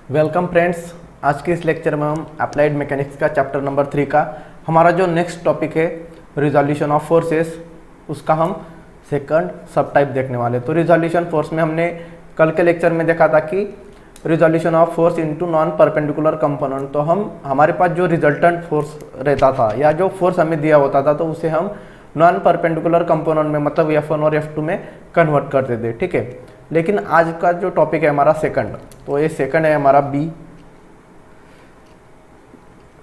Welcome friends. आज के इस लेक्चर में हम अप्लाइड मैकेनिक्स का चैप्टर नंबर 3 का हमारा जो नेक्स्ट टॉपिक है रिजोल्यूशन ऑफ फोर्सेस, उसका हम सेकंड सब टाइप देखने वाले। तो रिजोल्यूशन फोर्स में हमने कल के लेक्चर में देखा था कि resolution of force into non perpendicular component. तो हमारे पास जो रिजल्टेंट फोर्स रहता था या जो फोर्स हमें दिया होता था तो उसे हम नॉन परपेंडिकुलर कंपोनेंट में मतलब F1 और F2 में कन्वर्ट करते थे, ठीक है। लेकिन आज का जो टॉपिक है हमारा सेकंड, तो ये सेकंड है हमारा बी।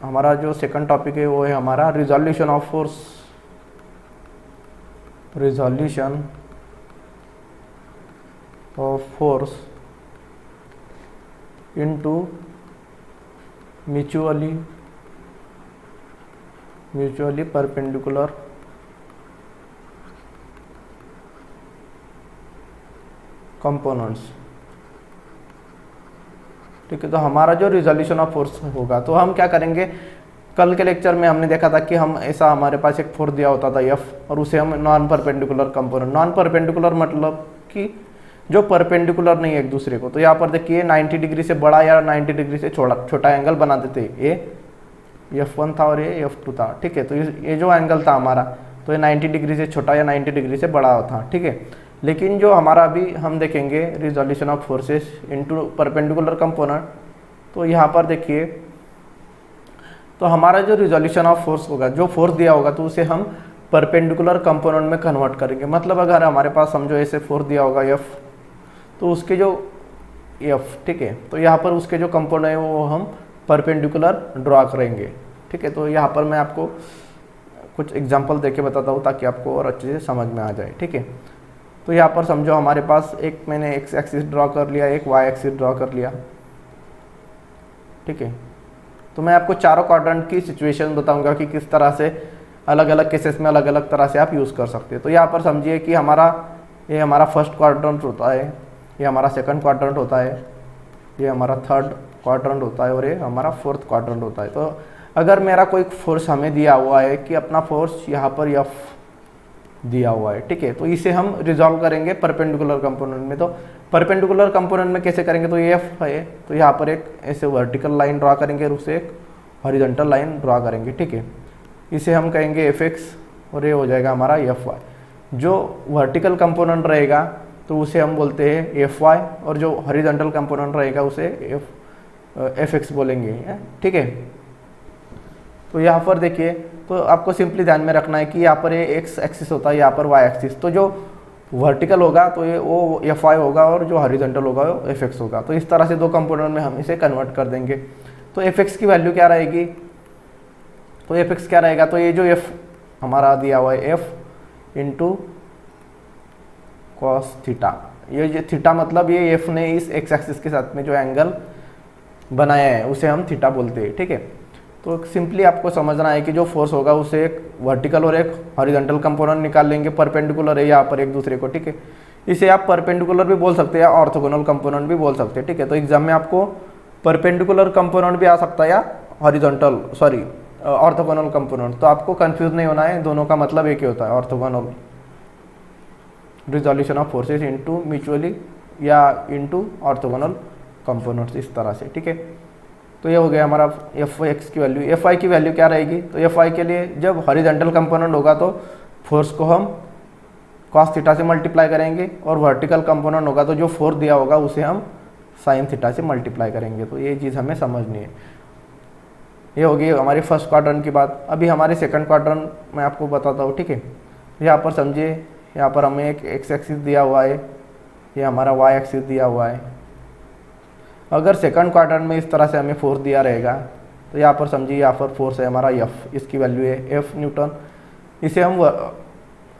हमारा जो सेकंड टॉपिक है वो है हमारा resolution of force, resolution of force into mutually perpendicular components, ठीक है। तो हमारा जो रिजोल्यूशन ऑफ फोर्स होगा तो हम क्या करेंगे, कल के लेक्चर में हमने देखा था कि हम ऐसा हमारे पास एक फोर्स दिया होता था F और उसे हम non perpendicular component, non perpendicular मतलब कि जो परपेंडिकुलर नहीं है एक दूसरे को। तो यहाँ पर देखिए 90 डिग्री से बड़ा या 90 डिग्री से छोटा एंगल बना देते। ये F1 था और ये F2 था, ठीक है। तो ये जो एंगल था हमारा तो ये 90 डिग्री से छोटा या 90 डिग्री से बड़ा था, ठीक है। लेकिन जो हमारा अभी हम देखेंगे resolution of forces into perpendicular component, तो यहाँ पर देखिए तो हमारा जो रिजोल्यूशन ऑफ फोर्स होगा, जो फोर्स दिया होगा तो उसे हम परपेंडिकुलर कंपोनेंट में कन्वर्ट करेंगे। मतलब अगर हमारे पास समझो ऐसे फोर्स दिया होगा F, तो उसके जो F, ठीक है, तो यहाँ पर उसके जो कंपोनेंट है वो हम परपेंडिकुलर ड्रॉ करेंगे, ठीक है। तो यहाँ पर मैं आपको कुछ एग्जांपल देके बताता हूँ ताकि आपको और अच्छे से समझ में आ जाए, ठीक है। तो यहाँ पर समझो हमारे पास एक मैंने एक्स एक्सिस ड्रॉ कर लिया, एक वाई एक्सिस ड्रॉ कर लिया, ठीक है। तो मैं आपको चारों क्वाड्रेंट की सिचुएशन बताऊंगा कि किस तरह से अलग अलग केसेस में अलग अलग तरह से आप यूज़ कर सकते हैं। तो यहाँ पर समझिए कि ये हमारा फर्स्ट क्वाड्रेंट होता है, ये हमारा सेकंड क्वाड्रेंट होता है, ये हमारा थर्ड क्वाड्रेंट होता है और ये हमारा फोर्थ क्वाड्रेंट होता है। तो अगर मेरा कोई फोर्स हमें दिया हुआ है कि अपना फोर्स यहाँ पर F दिया हुआ है, ठीक है, तो इसे हम रिजॉल्व करेंगे परपेंडिकुलर कंपोनेंट में। तो परपेंडिकुलर कंपोनेंट में कैसे करेंगे, तो ये F है, तो यहाँ पर एक ऐसे वर्टिकल लाइन ड्रॉ करेंगे और उसे एक हॉरिजॉन्टल लाइन ड्रॉ करेंगे, ठीक है। इसे हम कहेंगे Fx और ये हो जाएगा हमारा Fy। जो वर्टिकल कंपोनेंट रहेगा तो उसे हम बोलते हैं Fy और जो हॉरिजॉन्टल कंपोनेंट रहेगा उसे Fx बोलेंगे, ठीक है। तो यहाँ पर देखिए, तो आपको सिंपली ध्यान में रखना है कि यहाँ पर ये एक्स एक्सिस होता है, यहाँ पर वाई एक्सिस। तो जो वर्टिकल होगा तो ये वो Fy होगा और जो हॉरिजॉन्टल होगा वो Fx होगा। तो इस तरह से दो कंपोनेंट में हम इसे कन्वर्ट कर देंगे। तो Fx की वैल्यू क्या रहेगी, तो Fx क्या रहेगा, तो ये जो F हमारा दिया हुआ है F इंटू कॉस थीटा, ये जो थीटा मतलब ये F ने इस एक्स एक्सिस के साथ में जो एंगल बनाया है उसे हम थीटा बोलते हैं, ठीक है। तो सिंपली आपको समझना है कि जो फोर्स होगा उसे एक वर्टिकल और एक हॉरिजॉन्टल कंपोनेंट निकाल लेंगे, परपेंडिकुलर है यहाँ पर एक दूसरे को, ठीक है। इसे आप परपेंडिकुलर भी बोल सकते हैं या ऑर्थोगोनल कंपोनेंट भी बोल सकते हैं, ठीक है। तो एग्जाम में आपको परपेंडिकुलर कंपोनेंट भी आ सकता है या ऑर्थोगोनल कंपोनेंट। तो आपको कंफ्यूज नहीं होना है, दोनों का मतलब एक ही होता है, orthogonal resolution of forces into mutually या इनटू ऑर्थोगोनल कंपोनेंट्स, इस तरह से, ठीक है। तो ये हो गया हमारा Fx की वैल्यू। Fy की वैल्यू क्या रहेगी, तो Fy के लिए जब हॉरिजॉन्टल कंपोनेंट होगा तो फोर्स को हम cos थीटा से मल्टीप्लाई करेंगे और वर्टिकल कंपोनेंट होगा तो जो फोर्स दिया होगा उसे हम sin थीटा से मल्टीप्लाई करेंगे। तो ये चीज़ हमें समझनी है। ये होगी हमारी फर्स्ट क्वाड्रेंट की बात। अभी हमारे सेकंड क्वाड्रेंट मैं आपको बताता हूँ, ठीक है। यहाँ पर समझिए, यहाँ पर हमें एक एक्स एक्सिस दिया हुआ है, ये हमारा वाई एक्सिस दिया हुआ है। अगर सेकंड क्वाड्रेंट में इस तरह से हमें फोर्स दिया रहेगा तो यहाँ पर समझिए यहाँ पर फोर्स है हमारा F, इसकी वैल्यू है F न्यूटन। इसे हम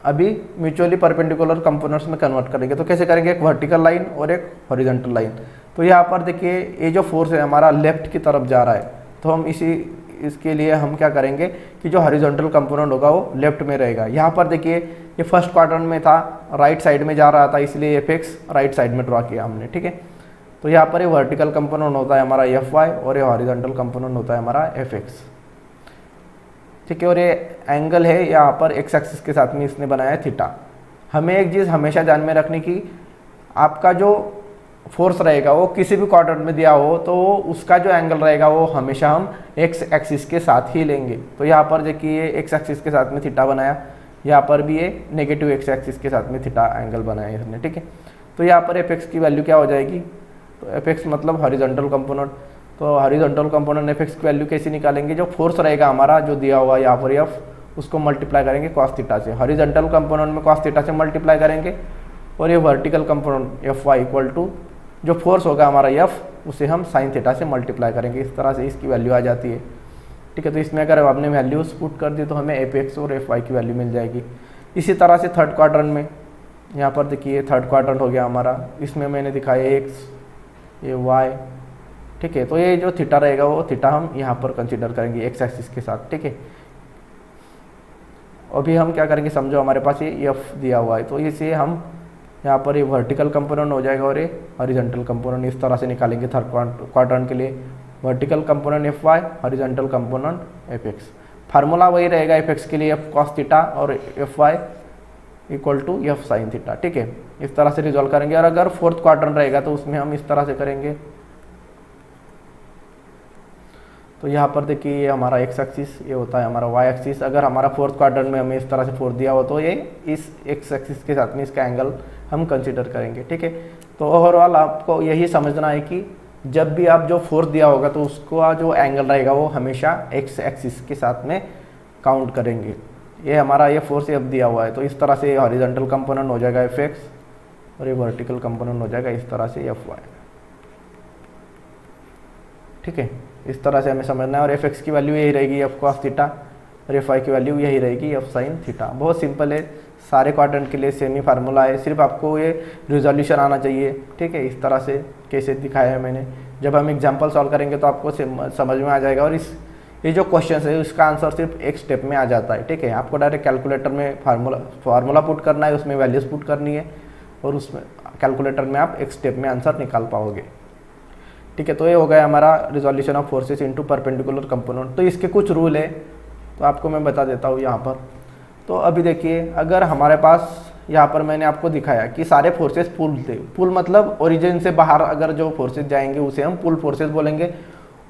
अभी म्यूचुअली परपेंडिकुलर कंपोनेंट्स में कन्वर्ट करेंगे। तो कैसे करेंगे, एक वर्टिकल लाइन और एक हॉरिजॉन्टल लाइन। तो यहाँ पर देखिए ये जो फोर्स है हमारा लेफ्ट की तरफ जा रहा है, तो हम इसके लिए हम क्या करेंगे कि जो हॉरिजॉन्टल कंपोनेंट होगा वो लेफ्ट में रहेगा। यहाँ पर देखिए ये फर्स्ट क्वाड्रेंट में था, राइट साइड में जा रहा था, इसलिए Fx राइट साइड में ड्रॉ किया हमने, ठीक है। तो यहाँ पर ये वर्टिकल कंपोनेंट होता है हमारा Fy और ये हॉरिजॉन्टल कंपोनेंट होता है हमारा Fx, ठीक है। और ये एंगल है यहाँ पर एक्स एक्सिस के साथ में इसने बनाया है थीटा। हमें एक चीज़ हमेशा ध्यान में रखनी कि आपका जो फोर्स रहेगा वो किसी भी क्वाड्रेंट में दिया हो तो उसका जो एंगल रहेगा वो हमेशा हम एक्स एक्सिस के साथ ही लेंगे। तो यहाँ पर देखिए एक्स एक्सिस के साथ में थीटा बनाया, यहाँ पर भी ये नेगेटिव एक्स एक्सिस के साथ में थीटा एंगल बनाया इसने, ठीक है। तो यहाँ पर एफ एक्स की वैल्यू क्या हो जाएगी, तो एफ एक्स मतलब हॉरिजॉन्टल कंपोनेंट। तो हॉरिजॉन्टल कंपोनेंट एफ एक्स की वैल्यू कैसे निकालेंगे, जो फोर्स रहेगा हमारा जो दिया हुआ यहाँ पर एफ, उसको मल्टीप्लाई करेंगे कॉस थीटा से। हॉरिजॉन्टल कंपोनेंट में कॉस थीटा से मल्टीप्लाई करेंगे, और ये vertical component F Y equal to जो फोर्स होगा हमारा एफ, उसे हम साइन थीटा से मल्टीप्लाई करेंगे। इस तरह से इसकी वैल्यू आ जाती है, ठीक है। तो इसमें अगर आपने वैल्यूज पुट कर दी तो हमें एफ एक्स और एफ वाई की वैल्यू मिल जाएगी। इसी तरह से थर्ड क्वाड्रेंट में, यहाँ पर देखिए थर्ड क्वाड्रेंट हो गया हमारा, इसमें मैंने दिखाया एक्स, ये वाई, ठीक है। तो ये जो थीटा रहेगा वो थीटा हम यहाँ पर कंसीडर करेंगे एक्स एक्सिस के साथ, ठीक है। अभी हम क्या करेंगे, समझो हमारे पास ये एफ दिया हुआ है, तो इसे हम यहाँ पर ये वर्टिकल कंपोनेंट हो जाएगा और ये हॉरिजॉन्टल कंपोनेंट, इस तरह से निकालेंगे थर्ड क्वाड्रेंट के लिए। Vertical component F Y, horizontal component F X. Formula वही रहेगा एफ एक्स के लिए, एफ कॉस थीटा और F Y equal to F sine theta, ठीक है। इस तरह से रिजॉल्व करेंगे। और अगर फोर्थ क्वाड्रेंट रहेगा तो उसमें हम इस तरह से करेंगे। तो यहाँ पर देखिए ये हमारा एक्स एक्सिस, ये होता है हमारा वाई एक्सिस। अगर हमारा फोर्थ क्वाड्रेंट में हमें इस तरह से फोर्स दिया हो तो ये इस एक्स एक्सिस के साथ में इसका एंगल हम कंसीडर करेंगे, ठीक है। तो ओवरऑल आपको यही समझना है कि जब भी आप जो फोर्स दिया होगा तो उसका जो एंगल रहेगा वो हमेशा एक्स एक्सिस के साथ में काउंट करेंगे। ये हमारा ये फोर्स एफ दिया हुआ है, तो इस तरह से हॉरिजॉन्टल कंपोनेंट हो जाएगा एफ एक्स, और ये वर्टिकल कंपोनेंट हो जाएगा इस तरह से एफ वाई, ठीक है। इस तरह से हमें समझना है। और एफ एक्स की वैल्यू यही रहेगी एफ कॉस थीटा, और एफ वाई की वैल्यू यही रहेगी एफ साइन थीटा। बहुत सिंपल है, सारे क्वाड्रेंट के लिए सेम ही फार्मूला है, सिर्फ आपको ये रिजोल्यूशन आना चाहिए, ठीक है। इस तरह से कैसे दिखाया है मैंने, जब हम एग्जाम्पल सॉल्व करेंगे तो आपको समझ में आ जाएगा। और ये जो क्वेश्चन है उसका आंसर सिर्फ एक स्टेप में आ जाता है, ठीक है। आपको डायरेक्ट कैलकुलेटर में फार्मूला पुट करना है, उसमें वैल्यूज पुट करनी है, और उसमें कैलकुलेटर में आप एक स्टेप में आंसर निकाल पाओगे, ठीक है। तो ये हो गया हमारा resolution of forces into perpendicular component. तो इसके कुछ रूल है, तो आपको मैं बता देता हूँ यहाँ पर। तो अभी देखिए, अगर हमारे पास यहाँ पर मैंने आपको दिखाया कि सारे फोर्सेस पुल थे, पुल मतलब ओरिजिन से बाहर अगर जो फोर्सेस जाएंगे उसे हम पुल फोर्सेस बोलेंगे,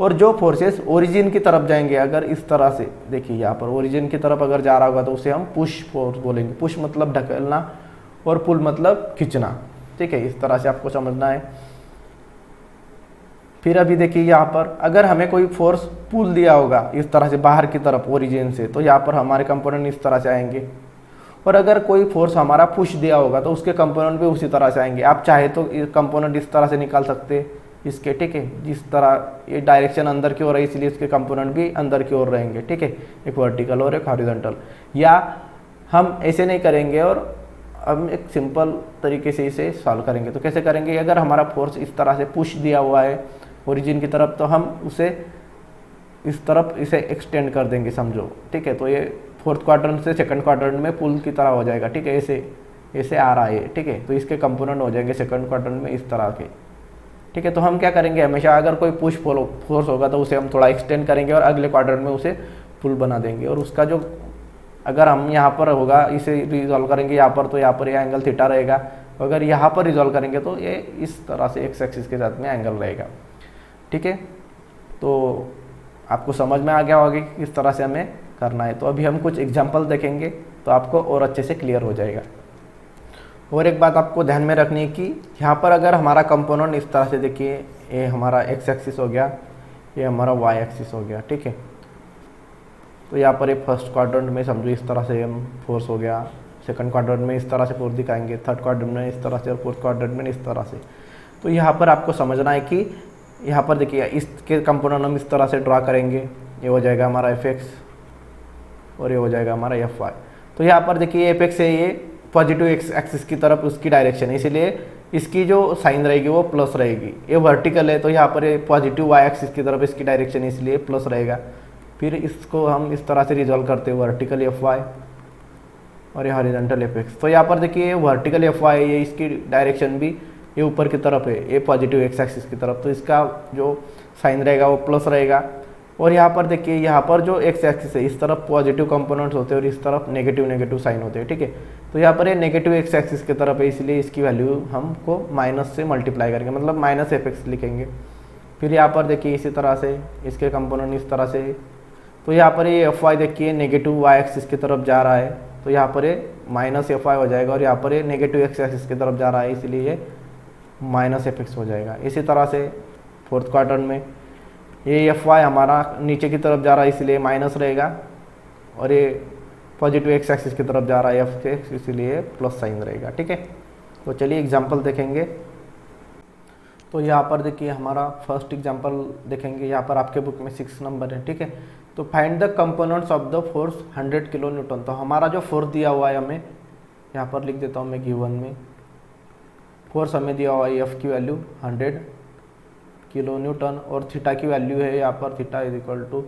और जो फोर्सेस ओरिजिन की तरफ जाएंगे, अगर इस तरह से देखिए यहाँ पर ओरिजिन की तरफ अगर जा रहा होगा तो उसे हम पुश फोर्स बोलेंगे। पुश मतलब ढकेलना और पुल मतलब खींचना, ठीक है। इस तरह से आपको समझना है। फिर अभी देखिए यहाँ पर अगर हमें कोई फोर्स पुल दिया होगा इस तरह से बाहर की तरफ ओरिजिन से, तो यहाँ पर हमारे कंपोनेंट इस तरह से आएंगे। और अगर कोई फोर्स हमारा पुश दिया होगा तो उसके कंपोनेंट भी उसी तरह से आएंगे। आप चाहे तो कंपोनेंट इस तरह से निकाल सकते हैं इसके, ठीक है। जिस तरह ये डायरेक्शन अंदर की ओर है इसलिए इसके कंपोनेंट भी अंदर की ओर रहेंगे, ठीक है। एक वर्टिकल और एक हॉरिजॉन्टल। या हम ऐसे नहीं करेंगे और हम एक सिंपल तरीके से इसे सॉल्व करेंगे। तो कैसे करेंगे, अगर हमारा फोर्स इस तरह से पुश दिया हुआ है ओरिजिन की तरफ, तो हम उसे इस तरफ इसे एक्सटेंड कर देंगे, समझो, ठीक है। तो ये फोर्थ क्वाड्रेंट से सेकंड क्वाड्रेंट में पुल की तरह हो जाएगा, ठीक है। ऐसे आ रहा है, ठीक है। तो इसके कंपोनेंट हो जाएंगे सेकंड क्वाड्रेंट में इस तरह के, ठीक है। तो हम क्या करेंगे, हमेशा अगर कोई पुश फोर्स होगा तो उसे हम थोड़ा एक्सटेंड करेंगे और अगले क्वाड्रेंट में उसे पुल बना देंगे। और उसका जो अगर हम यहाँ पर होगा इसे रिजॉल्व करेंगे यहाँ पर, तो यहाँ पर ये एंगल थीटा रहेगा। अगर यहाँ पर रिजॉल्व करेंगे तो ये इस तरह से एक्स एक्सिस के साथ में एंगल रहेगा, ठीक है। तो आपको समझ में आ गया होगा कि किस तरह से हमें करना है। तो अभी हम कुछ एग्जांपल देखेंगे तो आपको और अच्छे से क्लियर हो जाएगा। और एक बात आपको ध्यान में रखनी है कि यहाँ पर अगर हमारा कंपोनेंट इस तरह से, देखिए ये हमारा एक्स एक्सिस हो गया, ये हमारा वाई एक्सिस हो गया, ठीक है। तो यहाँ पर एक फर्स्ट क्वाड्रेंट में समझो इस तरह से हम फोर्स हो गया, सेकंड क्वाड्रेंट में इस तरह से फोर्स दिखाएंगे, थर्ड क्वाड्रेंट में इस तरह से, और फोर्थ क्वाड्रेंट में इस तरह से। तो यहाँ पर आपको समझना है कि यहाँ पर देखिए इसके कंपोनेंट हम इस तरह से ड्रा करेंगे। ये हो जाएगा हमारा एफ एक्स और ये हो जाएगा हमारा एफ वाई। तो यहाँ पर देखिए एफ एक्स है, ये पॉजिटिव एक्स एक्सिस की तरफ उसकी डायरेक्शन है, इसीलिए इसकी जो साइन रहेगी वो प्लस रहेगी। ये वर्टिकल है तो यहाँ पर ये पॉजिटिव वाई एक्सिस की तरफ इसकी डायरेक्शन है, इसलिए प्लस रहेगा। फिर इसको हम इस तरह से रिजॉल्व करते हैं, वर्टिकल एफ वाई और ये हॉरिजॉन्टल एफ एक्स। तो यहाँ पर देखिए वर्टिकल एफ वाई, ये इसकी डायरेक्शन भी ये ऊपर की तरफ है, ये पॉजिटिव एक्स एक्सिस की तरफ, तो इसका जो साइन रहेगा वो प्लस रहेगा। और यहाँ पर देखिए, यहाँ पर जो एक्स एक्सिस है इस तरफ पॉजिटिव कंपोनेंट्स होते हैं और इस तरफ नेगेटिव साइन होते हैं, ठीक है। तो यहाँ पर ये नेगेटिव एक्स एक्सिस की तरफ है, इसलिए इसकी वैल्यू हमको माइनस से मल्टीप्लाई करेंगे, मतलब माइनस एफ एक्स लिखेंगे। फिर यहाँ पर देखिए इसी तरह से इसके कंपोनेंट इस तरह से, तो यहाँ पर ये एफ वाई देखिए नेगेटिव वाई एक्सिस की तरफ जा रहा है, तो यहाँ पर ये माइनस एफ वाई हो जाएगा, और यहाँ पर ये नेगेटिव एक्स एक्सिस की तरफ जा रहा है, इसलिए ये माइनस एफ एक्स हो जाएगा। इसी तरह से फोर्थ क्वाड्रेंट में ये एफ वाई हमारा नीचे की तरफ जा रहा है, इसलिए माइनस रहेगा, और ये पॉजिटिव एक्स एक्सिस की तरफ जा रहा है एफ एक्स, इसलिए प्लस साइन रहेगा, ठीक है। तो चलिए एग्जांपल देखेंगे। तो यहाँ पर देखिए हमारा फर्स्ट एग्जांपल देखेंगे, यहाँ पर आपके बुक में 6 नंबर है, ठीक है। तो find the components of the force 100 kilo Newton. तो हमारा जो फोर्स दिया हुआ है हमें, यहाँ पर लिख देता हूँ मैं गिवन में, फोर्स हमें दिया हुआ है एफ की वैल्यू 100 किलो न्यूटन, और थीटा की वैल्यू है यहाँ पर theta is equal to,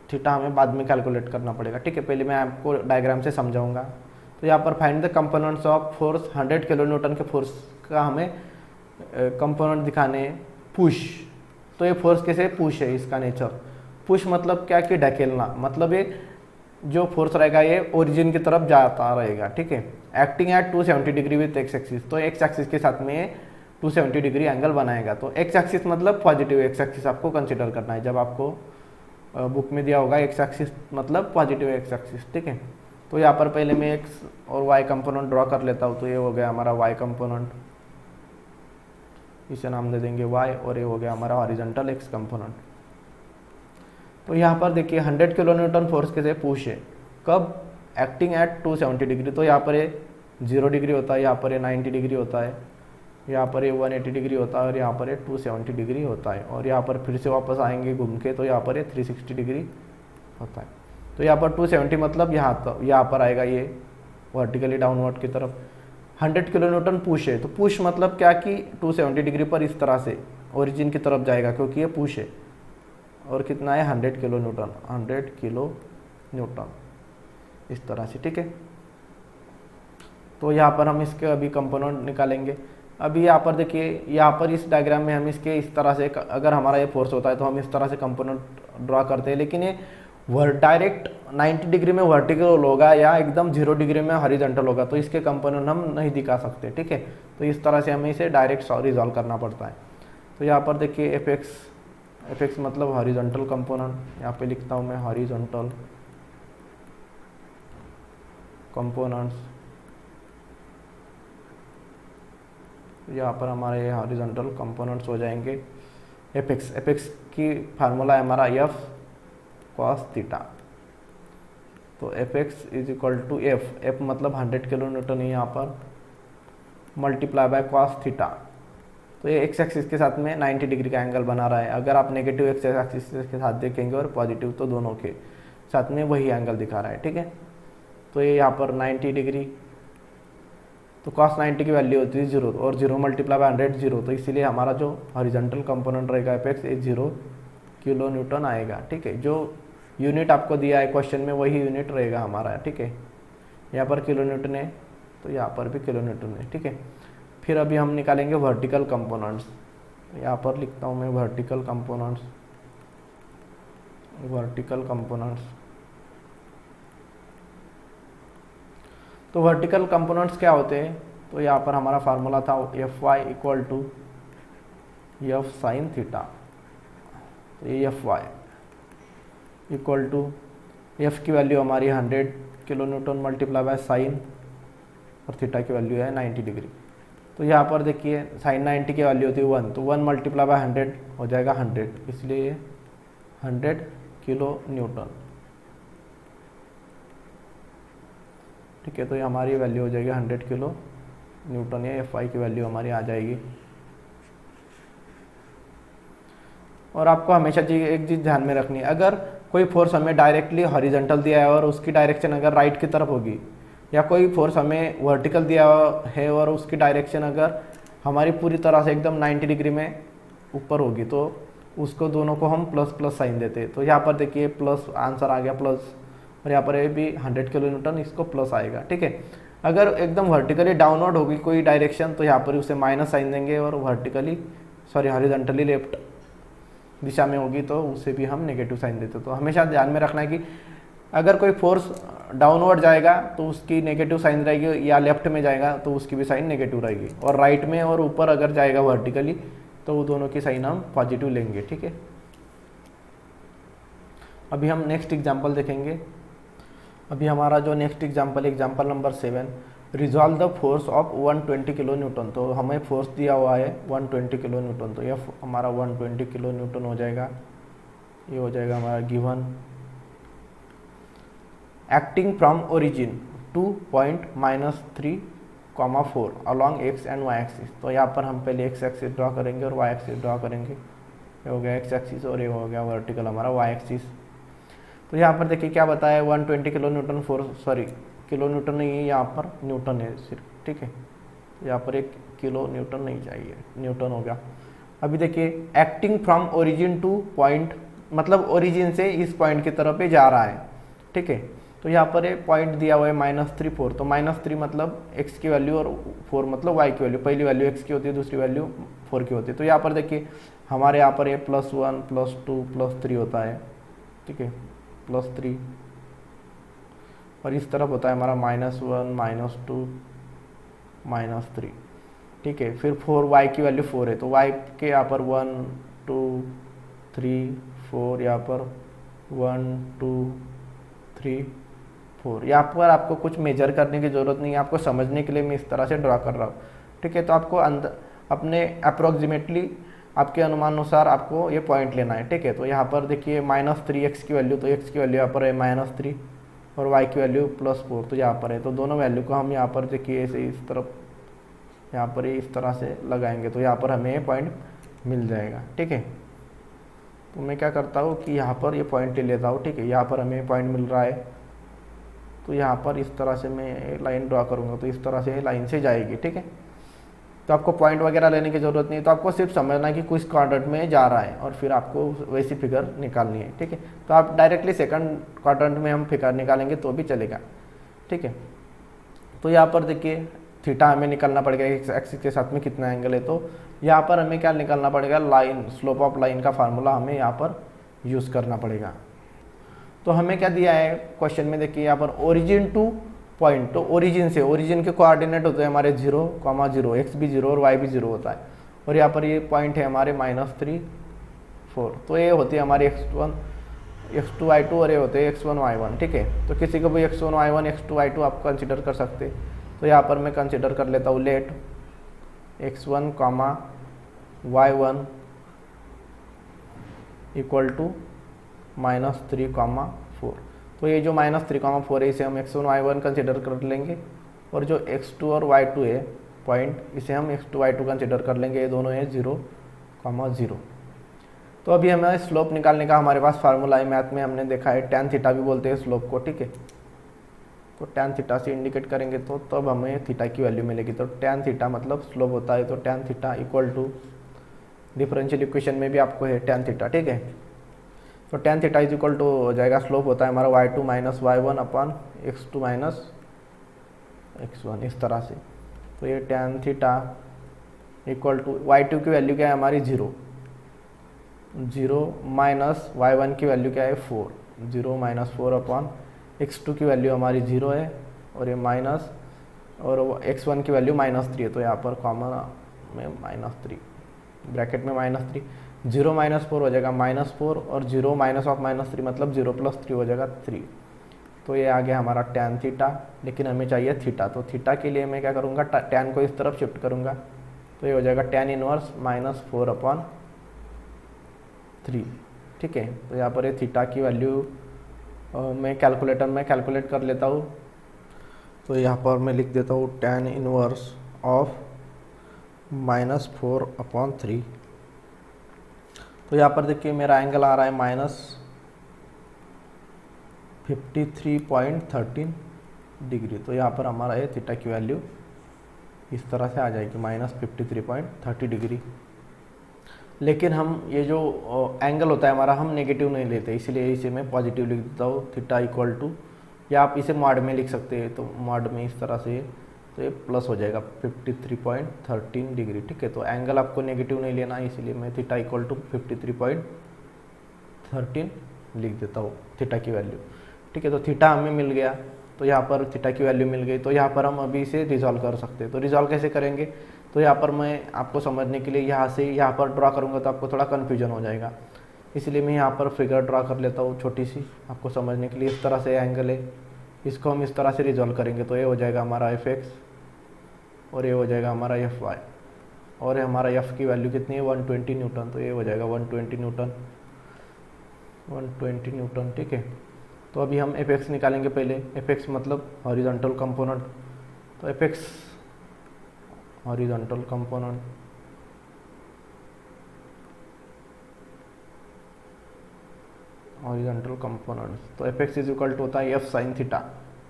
theta हमें बाद में कैलकुलेट करना पड़ेगा, ठीक है। पहले मैं आपको डायग्राम से समझाऊंगा। तो यहाँ पर find the components of force 100 kilo Newton के फोर्स का हमें कंपोनेंट दिखाने हैं। पुश, तो ये फोर्स कैसे पुश है, इसका नेचर पुश मतलब क्या कि ढकेलना, मतलब ये जो फोर्स रहेगा ये ओरिजिन की तरफ जाता रहेगा, ठीक है। Acting at 270 degree with x axis, तो एक्स एक्सिस के साथ में 270 डिग्री एंगल बनाएगा। तो एक्स एक्सिस मतलब पॉजिटिव एक्स एक्सिस आपको कंसिडर करना है, जब आपको बुक में दिया होगा एक्स एक्सिस मतलब पॉजिटिव एक्स एक्सिस, ठीक है। तो यहाँ पर पहले मैं एक्स और वाई कंपोनेंट ड्रॉ कर लेता हूँ। तो ये हो गया हमारा वाई कंपोनेंट, इसे नाम दे देंगे वाई, और ये हो गया हमारा हॉरिजॉन्टल एक्स कंपोनेंट। तो यहाँ पर देखिए 100 किलो न्यूटन फोर्स कैसे पुश है, कब, एक्टिंग एट 270 डिग्री। तो यहाँ पर ये 0 डिग्री होता है, यहाँ पर ये 90 डिग्री होता है, यहाँ पर ये 180 डिग्री होता है, और यहाँ पर ये 270 डिग्री होता है, और यहाँ पर फिर से वापस आएंगे घूम के, तो यहाँ पर ये 360 डिग्री होता है। तो यहाँ पर 270 मतलब यहाँ पर आएगा ये वर्टिकली डाउनवर्ड की तरफ। 100 किलो न्यूटन पुश है, तो पुश मतलब क्या कि 270 डिग्री पर इस तरह से ओरिजिन की तरफ जाएगा, क्योंकि ये पुश है। और कितना है 100 किलो न्यूटन, 100 किलो न्यूटन इस तरह से, ठीक है। तो यहाँ पर हम इसके अभी कंपोनेंट निकालेंगे। अभी यहाँ पर देखिए, यहाँ पर इस डायग्राम में हम इसके इस तरह से, अगर हमारा ये फोर्स होता है तो हम इस तरह से कंपोनेंट ड्रॉ करते हैं, लेकिन ये डायरेक्ट 90 डिग्री में वर्टिकल होगा या एकदम 0 डिग्री में हॉरिजॉन्टल होगा, तो इसके कंपोनेंट हम नहीं दिखा सकते, ठीक है। तो इस तरह से हमें इसे डायरेक्ट रिजॉल्व करना पड़ता है। तो यहाँ पर देखिए एफ एक्स मतलब हॉरिजॉन्टल कंपोनेंट, यहाँ पे लिखता हूँ मैं हॉरिजॉन्टल कंपोनेंट्स। यहाँ पर हमारे हॉरिजॉन्टल कंपोनेंट्स हो जाएंगे एफ एक्स की फार्मूला है हमारा एफ कॉस थीटा। तो F X is equal to F मतलब 100 किलो न्यूटन है यहाँ पर, मल्टीप्लाई बाय कॉस थीटा। तो ये एक्स एक्सिस के साथ में 90 डिग्री का एंगल बना रहा है। अगर आप नेगेटिव एक्स एक्सिस के साथ देखेंगे और पॉजिटिव, तो दोनों के साथ में वही एंगल दिखा रहा है, ठीक है। तो ये यहाँ पर 90 डिग्री, तो cos 90 की वैल्यू होती है 0, और 0 मल्टीप्लाई बाय 100 0, तो इसीलिए हमारा जो हॉरिजॉन्टल कंपोनेंट रहेगा एफ एक्स 0 किलो न्यूटन आएगा, ठीक है। जो यूनिट आपको दिया है क्वेश्चन में वही यूनिट रहेगा हमारा, ठीक है। यहाँ पर किलो न्यूटन है, तो यहाँ पर भी किलो न्यूटन है, ठीक है। फिर अभी हम निकालेंगे वर्टिकल कंपोनेंट्स। यहाँ पर लिखता हूँ मैं वर्टिकल कंपोनेंट्स, तो वर्टिकल कंपोनेंट्स क्या होते हैं, तो यहाँ पर हमारा फार्मूला था F Y equal to F sine theta. तो ये F Y equal to F की वैल्यू हमारी 100 kilo newton multiply by sine, और थीटा की वैल्यू है 90 डिग्री। तो यहाँ पर देखिए साइन 90 की वैल्यू होती है 1, तो 1 मल्टीप्लाई बाय 100 हो जाएगा 100, इसलिए ये 100 किलो न्यूटन, ठीक है। तो ये हमारी वैल्यू हो जाएगी 100 किलो न्यूटन, या एफ आई की वैल्यू हमारी आ जाएगी। और आपको हमेशा एक चीज़ ध्यान में रखनी है, अगर कोई फोर्स हमें डायरेक्टली हॉरिजॉन्टल दिया है और उसकी डायरेक्शन अगर राइट की तरफ होगी, या कोई फोर्स हमें वर्टिकल दिया है और उसकी डायरेक्शन अगर हमारी पूरी तरह से एकदम 90 डिग्री में ऊपर होगी, तो उसको दोनों को हम प्लस प्लस साइन देते हैं। तो यहाँ पर देखिए प्लस आंसर आ गया प्लस, और यहाँ पर ये भी 100 किलो न्यूटन, इसको प्लस आएगा, ठीक है। अगर एकदम वर्टिकली डाउनवर्ड होगी कोई डायरेक्शन, तो यहाँ पर उसे माइनस साइन देंगे, और हॉरिजॉन्टली लेफ्ट दिशा में होगी तो उसे भी हम नेगेटिव साइन देते। तो हमेशा ध्यान में रखना है कि अगर कोई फोर्स डाउनवर्ड जाएगा तो उसकी नेगेटिव साइन रहेगी, या लेफ्ट में जाएगा तो उसकी भी साइन नेगेटिव रहेगी, और राइट में और ऊपर अगर जाएगा वर्टिकली तो वो दोनों की साइन हम पॉजिटिव लेंगे, ठीक है। अभी हम नेक्स्ट एग्जाम्पल देखेंगे। अभी हमारा जो next example number 7, resolve the force of 120 kilo Newton. तो हमें फोर्स दिया हुआ है 120 किलो न्यूटन, तो यह हमारा 120 किलो न्यूटन हो जाएगा। ये हो जाएगा हमारा given. Acting from origin to point -3,4 along X and Y axis. तो यहाँ पर हम पहले एक्स एक्सिस ड्रॉ करेंगे और वाई एक्सिस ड्रॉ करेंगे। ये हो गया एक्स एक्सिस और ये हो गया वर्टिकल हमारा वाई एक्सिस। तो यहाँ पर देखिए क्या बताया, 120 kilo Newton force, sorry kilo Newton नहीं है, यहाँ पर न्यूटन है सिर्फ, ठीक है। यहाँ पर एक किलो न्यूटन नहीं चाहिए, न्यूटन हो गया। अभी देखिए acting from origin to point, मतलब ओरिजिन से इस पॉइंट की तरफ ये जा रहा है, ठीक है। तो यहाँ पर एक पॉइंट दिया हुआ है -3,4, तो -3 मतलब x की वैल्यू और 4 मतलब y की वैल्यू। पहली वैल्यू x की होती है, दूसरी वैल्यू 4 की होती है। तो यहाँ पर देखिए हमारे यहाँ पर ये +1 +2 +3 होता है, ठीक है, +3, और इस तरफ होता है हमारा -1 -2 -3, ठीक है। फिर 4 y की वैल्यू 4 है, तो y के यहाँ पर 1 2 3 4, यहाँ पर 1 2 3 4। यहाँ पर आपको कुछ मेजर करने की ज़रूरत नहीं है, आपको समझने के लिए मैं इस तरह से ड्रा कर रहा हूँ, ठीक है। तो आपको अंदर अपने अप्रोक्सीमेटली आपके अनुमानुसार आपको ये पॉइंट लेना है, ठीक है। तो यहाँ पर देखिए -3x की वैल्यू, तो x की वैल्यू यहाँ पर है -3 और y की वैल्यू +4, तो यहाँ पर है। तो दोनों वैल्यू को हम यहाँ पर देखिए ऐसे इस तरफ यहाँ पर इस तरह से लगाएंगे, तो यहाँ पर हमें ये पॉइंट मिल जाएगा, ठीक है। तो मैं क्या करता हूँ कि यहाँ पर ये पॉइंट ले लेता हूँ, ठीक है। यहाँ पर हमें पॉइंट मिल रहा है, तो यहाँ पर इस तरह से मैं लाइन ड्रॉ करूँगा, तो इस तरह से लाइन से जाएगी, ठीक है। तो आपको पॉइंट वगैरह लेने की ज़रूरत नहीं है, तो आपको सिर्फ समझना है कि कुछ क्वाड्रेंट में जा रहा है और फिर आपको वैसी फिगर निकालनी है, ठीक है। तो आप डायरेक्टली सेकंड क्वाड्रेंट में हम फिगर निकालेंगे तो भी चलेगा, ठीक है। तो यहाँ पर देखिए थीटा हमें निकालना पड़ेगा, एक्सिस के साथ में कितना एंगल है। तो यहाँ पर हमें क्या निकालना पड़ेगा, लाइन, स्लोप ऑफ लाइन का फार्मूला हमें यहाँ पर यूज़ करना पड़ेगा। तो हमें क्या दिया है क्वेश्चन में, देखिए यहाँ पर ओरिजिन टू पॉइंट, तो ओरिजिन से, ओरिजिन के कोऑर्डिनेट होते हैं हमारे 0, 0, x भी 0 और y भी 0 होता है, और यहाँ पर ये पॉइंट है हमारे -3 4। तो ये होती है हमारी x1 x2 y2 और ये होते हैं x1 y1, ठीक है। तो किसी को भी x1 y1 x2 y2 आप कंसिडर कर सकते। तो यहाँ पर मैं कंसिडर कर लेता हूँ late x1 y1 equal to -3 4। तो ये जो -3 4 है इसे हम x1 y1 कंसिडर कर लेंगे, और जो x2 और y2 है पॉइंट, इसे हम x2 y2 कंसिडर कर लेंगे। ये दोनों है 0, 0। तो अभी हमें स्लोप निकालने का हमारे पास फार्मूला है, मैथ में हमने देखा है, tan थीटा भी बोलते हैं स्लोप को, ठीक है। तो tan थीटा से इंडिकेट करेंगे तो तब हमें थीटा की वैल्यू मिलेगी। तो tan थीटा मतलब स्लोप होता है, तो tan theta equal to, differential equation में भी आपको है tan थीटा, ठीक है। तो tan theta is equal to हो जाएगा, स्लोप होता है हमारा y2 - y1 upon x2 - x1, इस तरह से। तो ये tan theta equal to y2 की वैल्यू क्या है हमारी 0 माइनस y1 की वैल्यू क्या है 4, 0 - 4 अपॉन x2 की वैल्यू हमारी 0 है, और ये माइनस, और x1 की वैल्यू -3 है। तो यहाँ पर कॉमन में -3, ब्रैकेट में -3, 0 - 4 हो जाएगा -4, और 0 माइनस ऑफ -3 मतलब 0 + 3 हो जाएगा 3। तो ये आ गया हमारा tan थीटा, लेकिन हमें चाहिए थीटा। तो थीटा के लिए मैं क्या करूँगा, tan को इस तरफ शिफ्ट करूँगा, तो ये हो जाएगा tan इनवर्स -4/3, ठीक है। तो यहाँ पर ये थीटा की वैल्यू मैं कैलकुलेटर में कैलकुलेट कर लेता हूँ। तो यहाँ पर मैं लिख देता हूँ tan इनवर्स ऑफ -4/3। तो यहाँ पर देखिए मेरा एंगल आ रहा है -53.13 डिग्री। तो यहाँ पर हमारा ये थीटा की वैल्यू इस तरह से आ जाएगी -53.30 डिग्री। लेकिन हम ये जो एंगल होता है हमारा, हम नेगेटिव नहीं लेते, इसलिए इसे मैं पॉजिटिव लिख देता हूँ, थीटा इक्वल टू, या आप इसे मॉड में लिख सकते हैं, तो मॉड में इस तरह से, तो ये प्लस हो जाएगा 53.13 डिग्री, ठीक है। तो एंगल आपको नेगेटिव नहीं लेना है, इसलिए मैं थीटा इक्वल टू 53.13 13 लिख देता हूँ थीटा की वैल्यू। ठीक है, तो थीटा हमें मिल गया, तो यहाँ पर थीटा की वैल्यू मिल गई, तो यहाँ पर हम अभी इसे रिजॉल्व कर सकते हैं। तो रिजॉल्व कैसे करेंगे, तो यहाँ पर मैं आपको समझने के लिए यहाँ से यहाँ पर ड्रा करूँगा तो आपको थोड़ा कन्फ्यूजन हो जाएगा, इसलिए मैं यहाँ पर फिगर ड्रा कर लेता हूँ छोटी सी आपको समझने के लिए। इस तरह से एंगल है, इसको हम इस तरह से रिजॉल्व करेंगे, तो ये हो जाएगा हमारा एफ एक्स और ये हो जाएगा हमारा एफ वाई, और हमारा एफ की वैल्यू कितनी है 120 न्यूटन, तो ये हो जाएगा 120 न्यूटन, 120 न्यूटन। ठीक है, तो अभी हम एफ एक्स निकालेंगे पहले। एफ एक्स मतलब हॉरिजॉन्टल कंपोनेंट, तो F X horizontal component, horizontal component, तो F X is equal to होता है एफ साइन थीटा।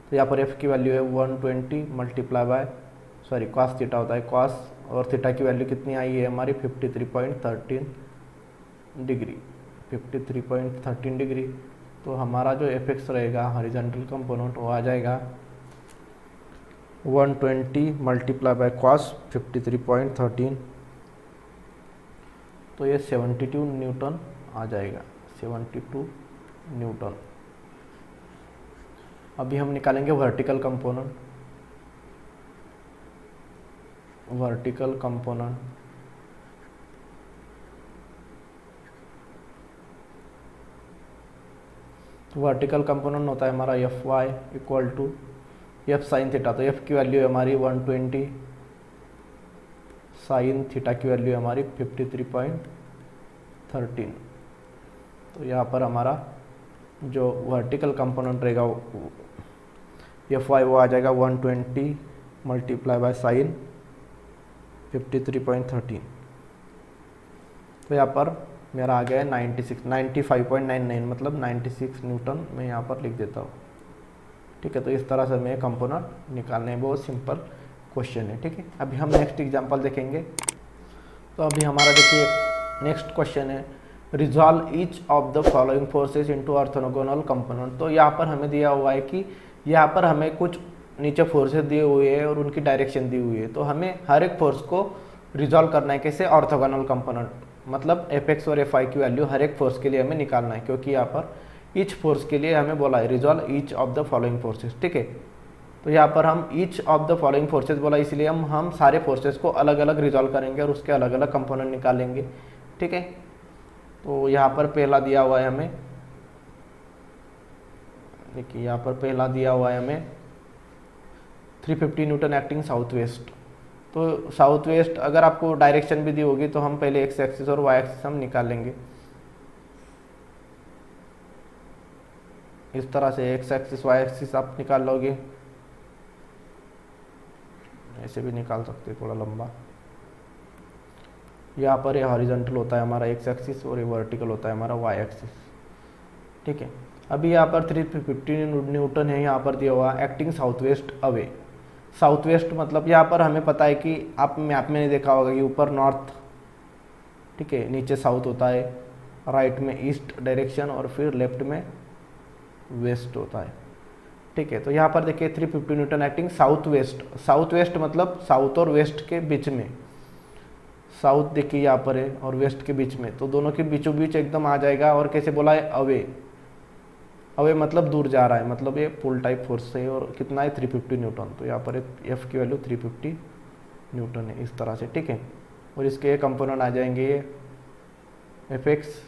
तो यहाँ पर एफ की वैल्यू है 120 मल्टीप्लाई बाय कॉस थीटा होता है कॉस, और थीटा की वैल्यू कितनी आई है हमारी 53.13 डिग्री, 53.13 डिग्री। तो हमारा जो एफ एक्स रहेगा हॉरिजॉन्टल कंपोनेंट वो आ जाएगा 120 मल्टीप्लाई बाय कॉस 53.13, तो ये 72 न्यूटन आ जाएगा, 72 न्यूटन। अभी हम निकालेंगे vertical component, vertical component, vertical component होता है हमारा F Y equal to F sine theta. तो एफ की वैल्यू है हमारी 120, साइन थीटा की वैल्यू है हमारी 53.13। तो यहाँ पर हमारा जो वर्टिकल कंपोनेंट रहेगा एफ वाई वो आ जाएगा 120 मल्टीप्लाई बाय साइन 53.13। तो यहाँ पर मेरा आ गया है 95.99 मतलब 96 न्यूटन मैं यहाँ पर लिख देता हूँ। ठीक है, तो इस तरह से हमें कंपोनेंट निकालने हैं, बहुत सिंपल क्वेश्चन है। ठीक है, अभी हम नेक्स्ट एग्जांपल देखेंगे। तो अभी हमारा देखिए नेक्स्ट क्वेश्चन है resolve each of the following forces into orthogonal component. तो यहाँ पर हमें दिया हुआ है कि यहाँ पर हमें कुछ नीचे फोर्सेस दिए हुए हैं और उनकी डायरेक्शन दी हुई है, तो हमें हर एक फोर्स को रिजॉल्व करना है कैसे, ऑर्थोगोनल कंपोनेंट, मतलब एफ एक्स और एफ आई की वैल्यू हर एक फोर्स के लिए हमें निकालना है, क्योंकि यहाँ पर ईच फोर्स के लिए हमें बोला है resolve each of the following forces. ठीक है, तो यहाँ पर हम each of the following forces बोला, इसलिए हम सारे फोर्सेस को अलग अलग रिजॉल्व करेंगे और उसके अलग अलग कंपोनेंट निकालेंगे। ठीक है, तो यहाँ पर पहला दिया हुआ है हमें, देखिए यहाँ पर पहला दिया हुआ है हमें 350 न्यूटन एक्टिंग साउथ वेस्ट। तो साउथ वेस्ट अगर आपको डायरेक्शन भी दी होगी तो हम पहले एक्स एक्सिस और वाई एक्सिस हम निकालेंगे। इस तरह से एक्स एक्सिस वाई एक्सिस आप निकाल लोगे, ऐसे भी निकाल सकते हैं थोड़ा लंबा। यहाँ पर ये हॉरिजॉन्टल होता है हमारा एक्स एक्सिस और ये वर्टिकल होता है हमारा वाई एक्सिस। ठीक है, अभी यहाँ पर 350 न्यूटन है यहाँ पर दिया हुआ acting south west away. South west मतलब यहाँ पर हमें पता है कि आप मैप में नहीं देखा होगा कि ऊपर नॉर्थ, ठीक है, नीचे साउथ होता है, राइट में ईस्ट डायरेक्शन और फिर लेफ्ट में वेस्ट होता है। ठीक है, तो यहाँ पर देखिए 350 Newton acting south west. South west मतलब साउथ और वेस्ट के बीच में, साउथ देखिए यहाँ पर है और वेस्ट के बीच में, तो दोनों के बीचों बीच एकदम आ जाएगा। और कैसे बोला है, अवे, अवे मतलब दूर जा रहा है, मतलब ये पुल टाइप फोर्स है। और कितना है 350 न्यूटन, तो यहाँ पर एफ की वैल्यू 350 न्यूटन है इस तरह से। ठीक है, और इसके कंपोनेंट आ जाएंगे ये एफ एक्स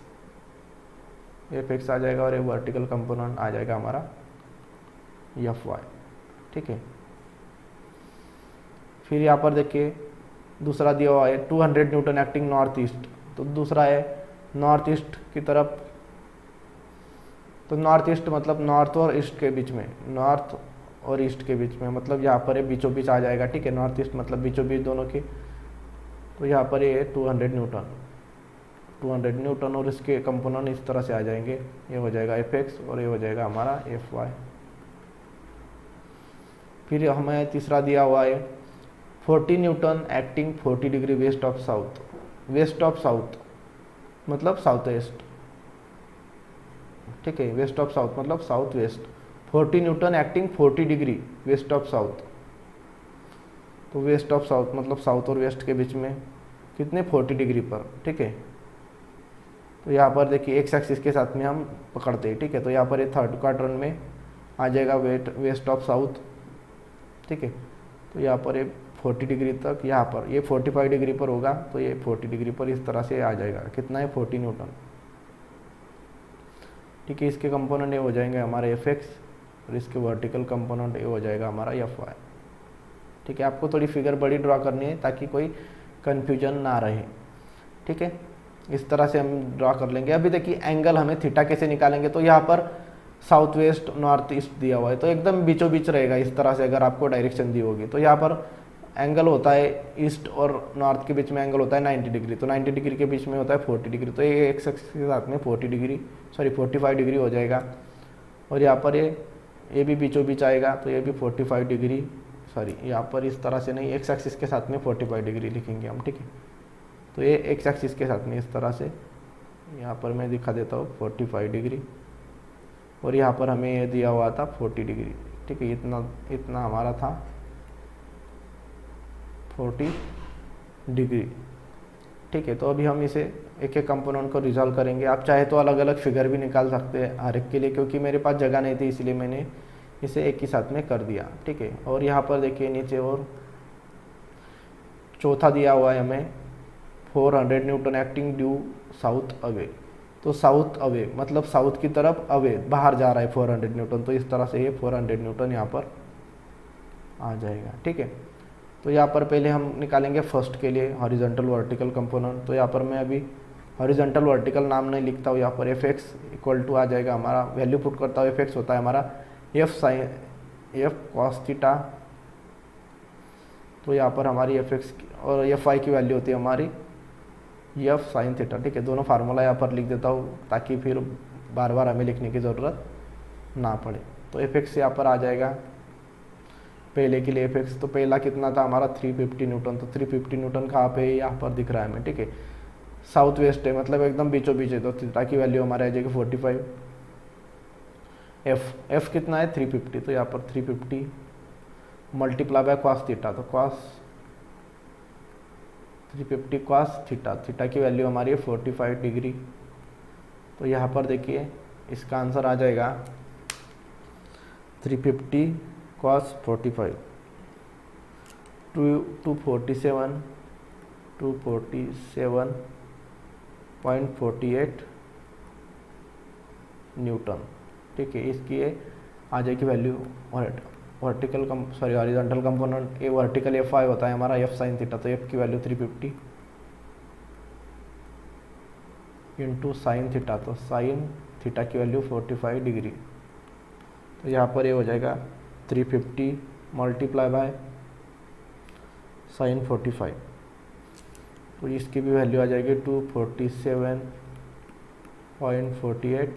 आ जाएगा और ये वर्टिकल कंपोनेंट आ जाएगा हमारा एफ वाई। ठीक है, फिर यहाँ पर देखिए दूसरा दिया हुआ है 200 न्यूटन एक्टिंग नॉर्थ ईस्ट। तो दूसरा है नॉर्थ ईस्ट की तरफ, तो नॉर्थ ईस्ट मतलब नॉर्थ और ईस्ट के बीच में, नॉर्थ और ईस्ट के बीच में, मतलब यहाँ पर है बीचों बीच आ जाएगा। ठीक है, नॉर्थ ईस्ट मतलब बीचों बीच दोनों के, तो यहाँ पर ये 200 न्यूटन, 200 न्यूटन और इसके कंपोनेंट इस तरह से आ जाएंगे। ये हो जाएगा एफ एक्स और ये हो जाएगा हमारा एफ वाई। फिर हमें तीसरा दिया हुआ है 40 newton acting 40 degree west of south. West of south मतलब साउथ वेस्ट। ठीक है, वेस्ट ऑफ साउथ मतलब south west. 40 newton acting 40 degree west of south, तो वेस्ट ऑफ साउथ मतलब साउथ और वेस्ट के बीच में कितने 40 डिग्री पर। ठीक है, तो यहाँ पर देखिए एक्स एक्सिस के साथ में हम पकड़ते हैं, ठीक है। तो यहाँ पर ये थर्ड क्वाड्रेंट में आ जाएगा वेस्ट ऑफ साउथ, ठीक है। तो यहाँ पर ये 40 डिग्री तक, यहाँ पर ये 45 डिग्री पर होगा, तो ये 40 डिग्री पर इस तरह से आ जाएगा। कितना है 40 न्यूटन, ठीक है। इसके कंपोनेंट ये हो जाएंगे हमारे एफ एक्स और इसके वर्टिकल कंपोनेंट ये हो जाएगा हमारा एफ वाई, ठीक है। आपको थोड़ी फिगर बड़ी ड्रॉ करनी है ताकि कोई कन्फ्यूजन ना रहे, ठीक है। इस तरह से हम ड्रॉ कर लेंगे। अभी देखिए एंगल हमें थीटा कैसे निकालेंगे, तो यहाँ पर साउथ वेस्ट नॉर्थ ईस्ट दिया हुआ है, तो एकदम बीचों बीच रहेगा इस तरह से अगर आपको डायरेक्शन दी होगी। तो यहाँ पर एंगल होता है ईस्ट और नॉर्थ के बीच में एंगल होता है 90 डिग्री, तो 90 डिग्री के बीच में होता है 40 डिग्री, तो ये एक्स एक्सिस के साथ में 45 डिग्री हो जाएगा। और यहाँ पर ये भी बीचों बीच आएगा, तो ये भी 45 डिग्री, सॉरी यहाँ पर इस तरह से नहीं, एक्स एक्सिस के साथ में 45 डिग्री लिखेंगे हम, ठीक है। तो ये एक्स एक्सिस के साथ में इस तरह से, यहाँ पर मैं दिखा देता हूँ 45 डिग्री, और यहाँ पर हमें ये दिया हुआ था 40 डिग्री, ठीक है। इतना हमारा था 40 डिग्री, ठीक है। तो अभी हम इसे एक एक कंपोनेंट को रिजॉल्व करेंगे। आप चाहे तो अलग अलग फिगर भी निकाल सकते हैं हर एक के लिए, क्योंकि मेरे पास जगह नहीं थी इसलिए मैंने इसे एक ही साथ में कर दिया, ठीक है। और यहाँ पर देखिए नीचे और चौथा दिया हुआ है हमें 400 Newton acting due south away. तो साउथ अवे मतलब साउथ की तरफ अवे, बाहर जा रहा है 400 न्यूटन, तो इस तरह से ये 400 न्यूटन यहाँ पर आ जाएगा, ठीक है। तो यहाँ पर पहले हम निकालेंगे फर्स्ट के लिए हॉरिजॉन्टल वर्टिकल कंपोनेंट। तो यहाँ पर मैं अभी हॉरिजॉन्टल वर्टिकल नाम नहीं लिखता हूँ, यहाँ पर एफ एक्स इक्वल टू आ जाएगा हमारा, वैल्यू पुट करता हूँ। एफ एक्स होता है हमारा एफ कॉस थीटा, तो यहाँ पर हमारी एफ एक्स और एफ आई की वैल्यू होती है हमारी एफ साइन थीटा, ठीक है। दोनों फार्मूला यहाँ पर लिख देता हूँ ताकि फिर बार बार हमें लिखने की ज़रूरत ना पड़े। तो एफ एक्स यहाँ पर आ जाएगा पहले के लिए एफ एक्स, तो पहला कितना था हमारा 350 न्यूटन, तो 350 न्यूटन कहाँ पे यहाँ पर दिख रहा है हमें, ठीक है। साउथ वेस्ट है मतलब एकदम बीचों बीच है, तो थीटा की वैल्यू हमारे आ जाएगी 45। एफ कितना है 350, तो यहाँ पर 350 मल्टीप्लाई बाय कॉस थीटा, तो कॉस 350 कॉस थीटा, थीटा की वैल्यू हमारी है 45 डिग्री। तो यहाँ पर देखिए इसका आंसर आ जाएगा 350 cos 45 247.48 न्यूटन, ठीक है। इसकी ये आ जाएगी वैल्यू वर्टिकल हॉरिजॉन्टल कंपोनेंट, ये वर्टिकल एफ आई होता है हमारा एफ साइन थीटा, तो एफ की वैल्यू 350 इंटू साइन थीटा, तो साइन थीटा की वैल्यू 45 डिग्री। तो यहाँ पर ये हो जाएगा 350 मल्टीप्लाई बाय साइन 45, तो इसकी भी वैल्यू आ जाएगी 247.48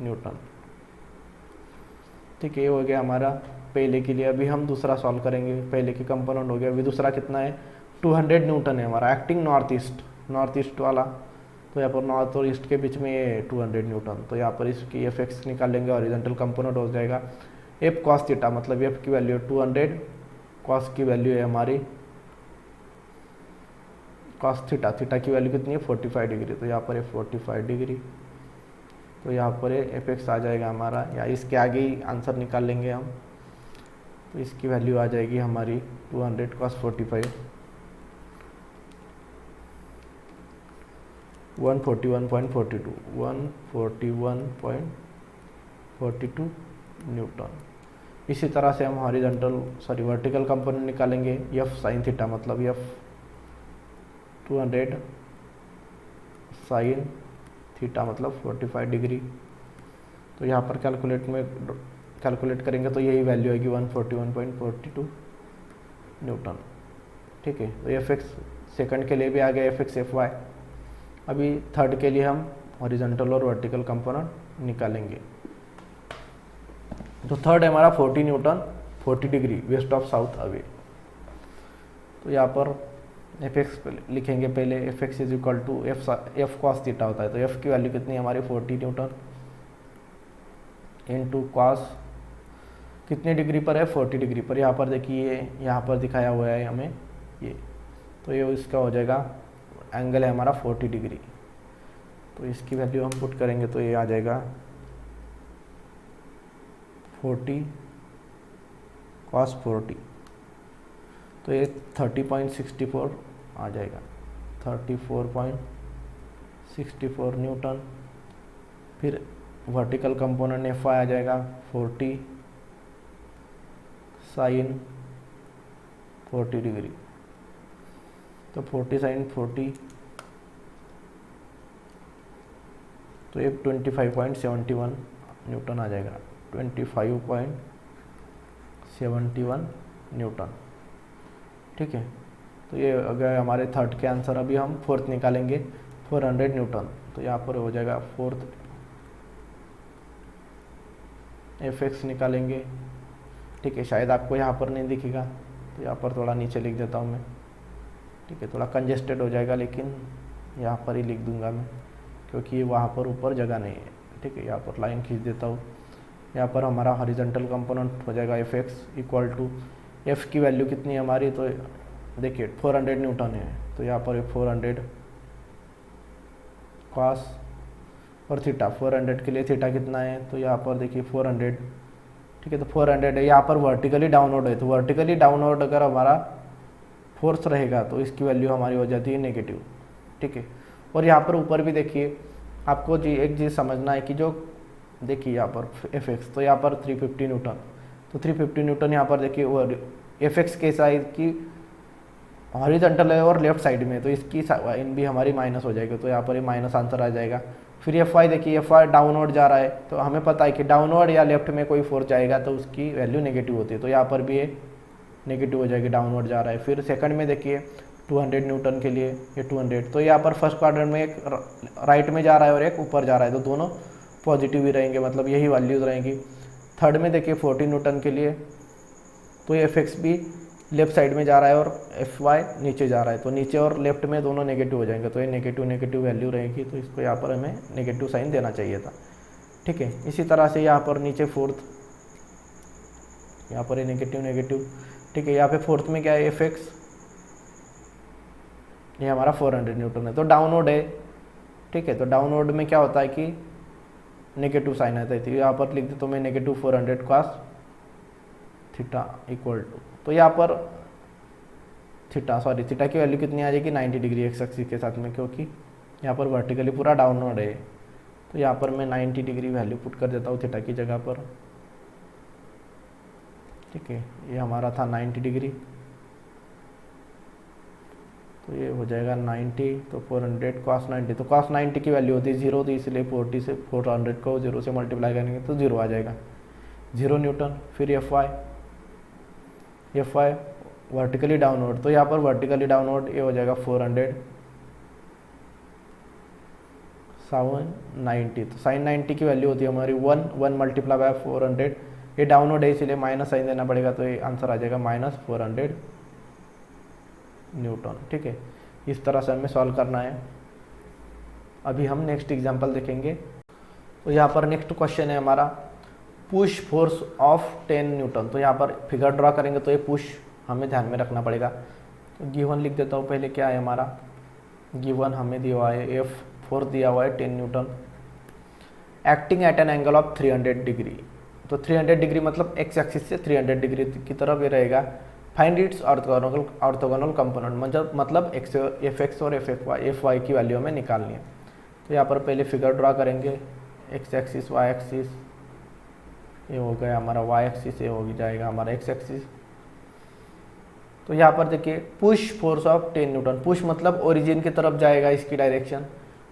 न्यूटन, ठीक है। ये हो गया हमारा पहले के लिए। अभी हम दूसरा सॉल्व करेंगे, पहले के कंपोनेंट हो गया। अभी दूसरा कितना है 200 न्यूटन है हमारा, एक्टिंग नॉर्थ ईस्ट वाला, तो यहाँ पर नॉर्थ और ईस्ट के बीच में ये 200 न्यूटन। तो यहाँ पर इसकी एफ एक्स निकालेंगे, हॉरिजॉन्टल कंपोनेंट हो जाएगा एफ कॉस थीटा, मतलब एफ की वैल्यू 200, कॉस की वैल्यू है हमारी कॉस थीटा, थीटा की वैल्यू कितनी है 45 डिग्री, तो यहाँ पर है 45 डिग्री। तो यहाँ पर एफ एक्स आ जाएगा हमारा, या इसके आगे ही आंसर निकाल लेंगे हम, तो इसकी वैल्यू आ जाएगी हमारी 200 कॉस 45 141.42 न्यूटन। इसी तरह से हम वर्टिकल कंपोनेंट निकालेंगे एफ साइन थीटा, मतलब एफ 200 साइन थीटा मतलब 45 डिग्री। तो यहाँ पर कैलकुलेट करेंगे तो यही वैल्यू आएगी 141.42 न्यूटन, ठीक है। तो एफ एक्स सेकेंड के लिए भी आ गया एफ एक्स एफ वाई। अभी थर्ड के लिए हम हॉरिजॉन्टल और वर्टिकल कंपोनेंट निकालेंगे। तो थर्ड है हमारा 40 newton 40 degree west of south away. तो यहाँ पर एफ एक्स लिखेंगे पहले, F X is equal to F cos theta होता है, तो एफ की वैल्यू कितनी है हमारी 40 न्यूटन इनटू कॉस कितने डिग्री पर है 40 डिग्री पर। यहाँ पर देखिए यहाँ पर दिखाया हुआ है हमें ये, तो ये इसका हो जाएगा एंगल है हमारा 40 डिग्री। तो इसकी वैल्यू हम पुट करेंगे तो ये आ जाएगा 40 cos 40, तो ये 30.64 आ जाएगा, 34.64 न्यूटन। फिर वर्टिकल कंपोनेंट एफ आ जाएगा 40 साइन 40 डिग्री, तो 40 साइन 40, तो ये 25.71 न्यूटन आ जाएगा, 25.71 न्यूटन। ठीक है, तो ये अगर हमारे थर्ड के आंसर, अभी हम फोर्थ निकालेंगे 400 न्यूटन, तो यहाँ पर हो जाएगा फोर्थ Fx निकालेंगे। ठीक है, शायद आपको यहाँ पर नहीं दिखेगा तो यहाँ पर थोड़ा नीचे लिख देता हूँ मैं। ठीक है, थोड़ा कंजेस्टेड हो जाएगा लेकिन यहाँ पर ही लिख दूंगा मैं, क्योंकि वहाँ पर ऊपर जगह नहीं है। ठीक है, यहाँ पर लाइन खींच देता हूँ। यहाँ पर हमारा हॉरिजॉन्टल कंपोनेंट हो जाएगा Fx इक्वल टू, F की वैल्यू कितनी है हमारी, तो देखिए 400 न्यूटन है, तो यहाँ पर 400 cos और थीटा, 400 के लिए थीटा कितना है, तो यहाँ पर देखिए 400। ठीक है, तो 400 है, यहाँ पर वर्टिकली डाउनवर्ड है, तो वर्टिकली डाउनवर्ड अगर हमारा फोर्स रहेगा तो इसकी वैल्यू हमारी हो जाती है नेगेटिव। ठीक है, और यहाँ पर ऊपर भी देखिए, आपको जी एक चीज़ समझना है कि जो देखिए यहाँ पर Fx, तो यहाँ पर 350 न्यूटन, तो 350 न्यूटन यहाँ पर देखिए, और Fx के साइड की हॉरिजॉन्टल है और लेफ्ट साइड में, तो इसकी इन भी हमारी माइनस हो जाएगी, तो यहाँ पर ये माइनस आंसर आ जाएगा। फिर Fy देखिए, Fy डाउनवर्ड जा रहा है, तो हमें पता है कि डाउनवर्ड या लेफ्ट में कोई फोर्स जाएगा तो उसकी वैल्यू नेगेटिव होती है, तो यहाँ पर भी ये नेगेटिव हो जाएगी, डाउनवर्ड जा रहा है। फिर सेकंड में देखिए 200 न्यूटन के लिए ये 200, तो यहाँ पर फर्स्ट क्वाड्रेंट में एक राइट में जा रहा है और एक ऊपर जा रहा है, तो दोनों पॉजिटिव ही रहेंगे, मतलब यही वैल्यूज रहेंगी। थर्ड में देखिए 40 न्यूटन के लिए, तो ये Fx भी लेफ्ट साइड में जा रहा है और Fy नीचे जा रहा है, तो नीचे और लेफ्ट में दोनों नेगेटिव हो जाएंगे, तो ये नेगेटिव वैल्यू रहेगी, तो इसको यहाँ पर हमें नेगेटिव साइन देना चाहिए था। ठीक है, इसी तरह से यहाँ पर नीचे फोर्थ, यहाँ पर ये नेगेटिव। ठीक है, यहाँ पे फोर्थ में क्या है Fx, ये हमारा 400 न्यूटन है, तो डाउनवर्ड है। ठीक है, तो डाउनवर्ड में क्या होता है कि नेगेटिव साइन आता है, तो यहाँ पर लिख दे तो मैं negative 400 cos theta equal to, तो यहाँ पर थीटा की वैल्यू कितनी आ जाएगी 90 डिग्री एक्स एक्सिस के साथ में, क्योंकि यहाँ पर वर्टिकली पूरा डाउनवर्ड है, तो यहाँ पर मैं 90 डिग्री वैल्यू पुट कर देता हूँ थीटा की जगह पर। ठीक है, ये हमारा था 90 डिग्री, तो ये हो जाएगा 90, तो 400 cos 90, तो cos 90 की वैल्यू होती है 0, तो इसलिए 40 से 400 को 0 से मल्टीप्लाई करेंगे तो 0 आ जाएगा, 0 न्यूटन। फिर Fy वर्टिकली डाउनवर्ड, तो यहाँ पर वर्टिकली डाउनवर्ड ये हो जाएगा 400 sin 90, तो sin 90 की वैल्यू होती है हमारी 1 मल्टीप्लाई बाय 400, ये डाउनवर्ड है इसीलिए माइनस साइन देना पड़ेगा, तो ये आंसर आ जाएगा -400 न्यूटन। ठीक है, इस तरह से हमें सॉल्व करना है। अभी हम नेक्स्ट एग्जांपल देखेंगे, तो यहाँ पर नेक्स्ट क्वेश्चन है हमारा पुश फोर्स ऑफ 10 न्यूटन, तो यहाँ पर फिगर ड्रा करेंगे, तो ये पुश हमें ध्यान में रखना पड़ेगा। तो गिवन लिख देता हूँ पहले, क्या है हमारा गिवन हमें दिया हुआ है, F फोर्स दिया हुआ है 10 Newton, acting at an angle of 300 degree, तो 300 डिग्री मतलब एक्स एक्सिस से 300 डिग्री की तरफ ये रहेगा। फाइंड इट्स ऑर्थोगोनल कंपोनेंट, मतलब Fx और Fy की वैल्यू हमें निकालनी है। तो यहाँ पर पहले फिगर ड्रा करेंगे, एक्स एक्सिस वाई एक्सिस, ये हो गया हमारा वाई एक्सिस, ये हो जाएगा हमारा एक्स एक्सिस। तो यहाँ पर देखिए push force of 10 Newton, push मतलब ओरिजिन की तरफ जाएगा इसकी डायरेक्शन,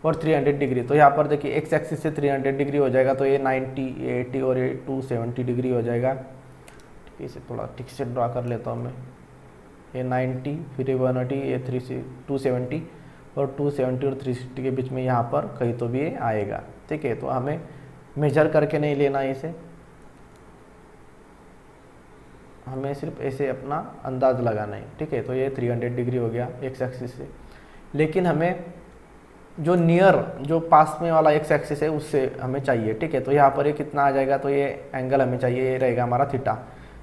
और 300 डिग्री, तो यहाँ पर देखिए एक्स एक्सिस से 300 डिग्री हो जाएगा, तो ये 90, 80 और ये 270 डिग्री हो जाएगा। इसे थोड़ा ठीक से ड्रा कर लेता हूँ मैं, ये 90, फिर ये 180, ये 270, और 270 और 360 के बीच में यहाँ पर कहीं तो भी ये आएगा। ठीक है, तो हमें मेजर करके नहीं लेना है इसे, हमें सिर्फ ऐसे अपना अंदाज लगाना है। ठीक है, तो ये 300 डिग्री हो गया एक्स एक्सिस से, लेकिन हमें जो नियर, जो पास में वाला एक्स एक्सिस है उससे हमें चाहिए। ठीक है, तो यहाँ पर ये कितना आ जाएगा, तो ये एंगल हमें चाहिए, ये रहेगा हमारा थीटा।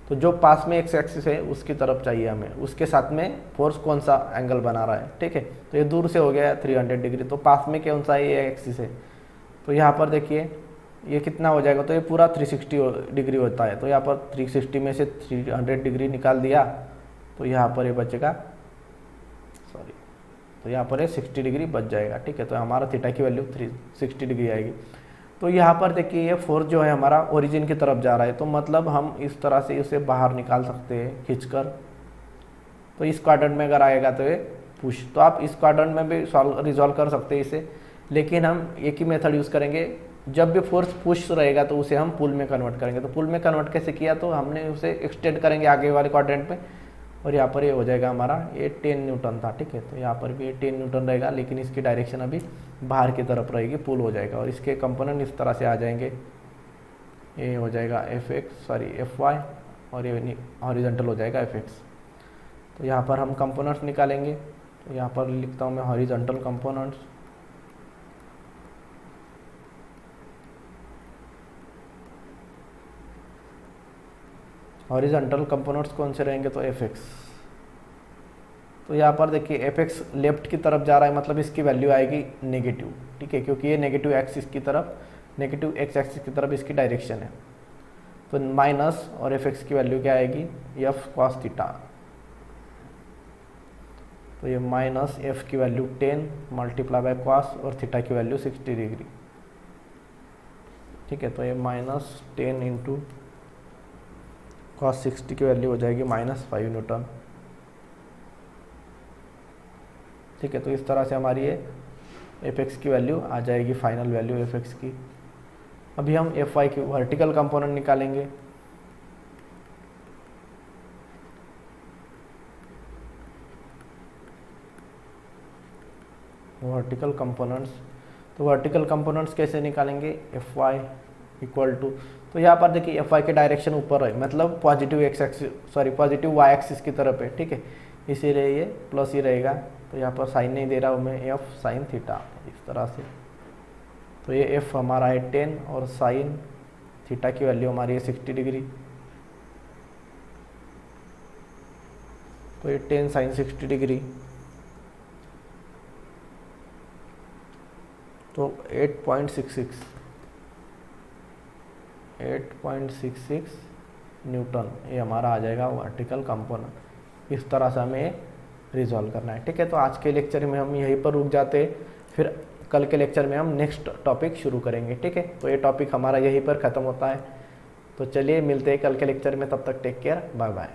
तो जो पास में एक्स एक्सिस है उसकी तरफ चाहिए हमें, उसके साथ में फोर्स कौन सा एंगल बना रहा है, ठीक है। तो ये दूर से हो गया 300 डिग्री, तो पास में कौन सा ये एक्सिस है, तो यहाँ पर देखिए ये कितना हो जाएगा, तो ये पूरा 360 डिग्री होता है। तो यहाँ पर 360 में से 300 डिग्री निकाल दिया, तो यहाँ पर ये बचेगा, सॉरी, तो यहाँ पर ये 60 डिग्री बच जाएगा, ठीक है। तो हमारा थीटा की वैल्यू 360 डिग्री आएगी। तो यहाँ पर देखिए ये फोर्स जो है हमारा ओरिजिन की तरफ जा रहा है, तो मतलब हम इस तरह से इसे बाहर निकाल सकते हैं खींचकर। तो इस क्वाड्रेंट में अगर आएगा तो ये पुश, तो आप इस क्वाड्रेंट में भी रिजॉल्व कर सकते हैं इसे, लेकिन हम एक ही मेथड यूज़ करेंगे। जब भी फोर्स पुश रहेगा तो उसे हम पुल में कन्वर्ट करेंगे। तो पुल में कन्वर्ट कैसे किया, तो हमने उसे एक्सटेंड करेंगे आगे वाले क्वाड्रेंट में, और यहाँ पर ये हो जाएगा हमारा, ये 10 न्यूटन था, ठीक है। तो यहाँ पर भी ये 10 न्यूटन रहेगा, लेकिन इसकी डायरेक्शन अभी बाहर की तरफ रहेगी, पुल हो जाएगा, और इसके कंपोनेंट इस तरह से आ जाएंगे। ये हो जाएगा Fy, और ये हॉरिजॉन्टल हो जाएगा Fx। तो यहाँ पर हम कंपोनेंट्स निकालेंगे। तो यहाँ पर लिखता हूँ मैं हॉरिजॉन्टल कंपोनेंट्स, हॉरिजॉन्टल कंपोनेंट्स कौन से रहेंगे, तो Fx। तो यहाँ पर देखिए Fx लेफ्ट की तरफ जा रहा है, मतलब इसकी वैल्यू आएगी नेगेटिव, ठीक है, क्योंकि ये नेगेटिव एक्सिस की तरफ, नेगेटिव एक्स एक्सिस की तरफ इसकी डायरेक्शन है। तो माइनस, और Fx की वैल्यू क्या आएगी, F cos थीटा। तो ये माइनस F की वैल्यू 10 मल्टीप्लाई बाय कॉस, और थीटा की वैल्यू 60 डिग्री, ठीक है। तो ये माइनस 10 इंटू cos 60 की वैल्यू हो जाएगी -5 न्यूटन, ठीक है। तो इस तरह से हमारी ये Fx की वैल्यू आ जाएगी, फाइनल वैल्यू Fx की। अभी हम Fy की वर्टिकल कंपोनेंट निकालेंगे। वर्टिकल कंपोनेंट्स, तो वर्टिकल कंपोनेंट्स कैसे निकालेंगे, Fy इक्वल टू, तो यहाँ पर देखिए Fy के डायरेक्शन ऊपर है, मतलब positive X axis, sorry positive Y axis की तरफ है, ठीक है, इसीलिए ये प्लस ही रहेगा। तो यहाँ पर साइन नहीं दे रहा हूँ मैं, F साइन थीटा, इस तरह से। तो ये F हमारा है 10, और साइन थीटा की वैल्यू हमारी है 60 डिग्री। तो ये 10 साइन 60 डिग्री, तो 8.66 न्यूटन ये हमारा आ जाएगा वर्टिकल कंपोनेंट। इस तरह से हमें रिजॉल्व करना है, ठीक है। तो आज के लेक्चर में हम यहीं पर रुक जाते हैं, फिर कल के लेक्चर में हम नेक्स्ट टॉपिक शुरू करेंगे, ठीक है। तो ये टॉपिक हमारा यहीं पर ख़त्म होता है। तो चलिए मिलते हैं कल के लेक्चर में, तब तक टेक केयर, बाय बाय।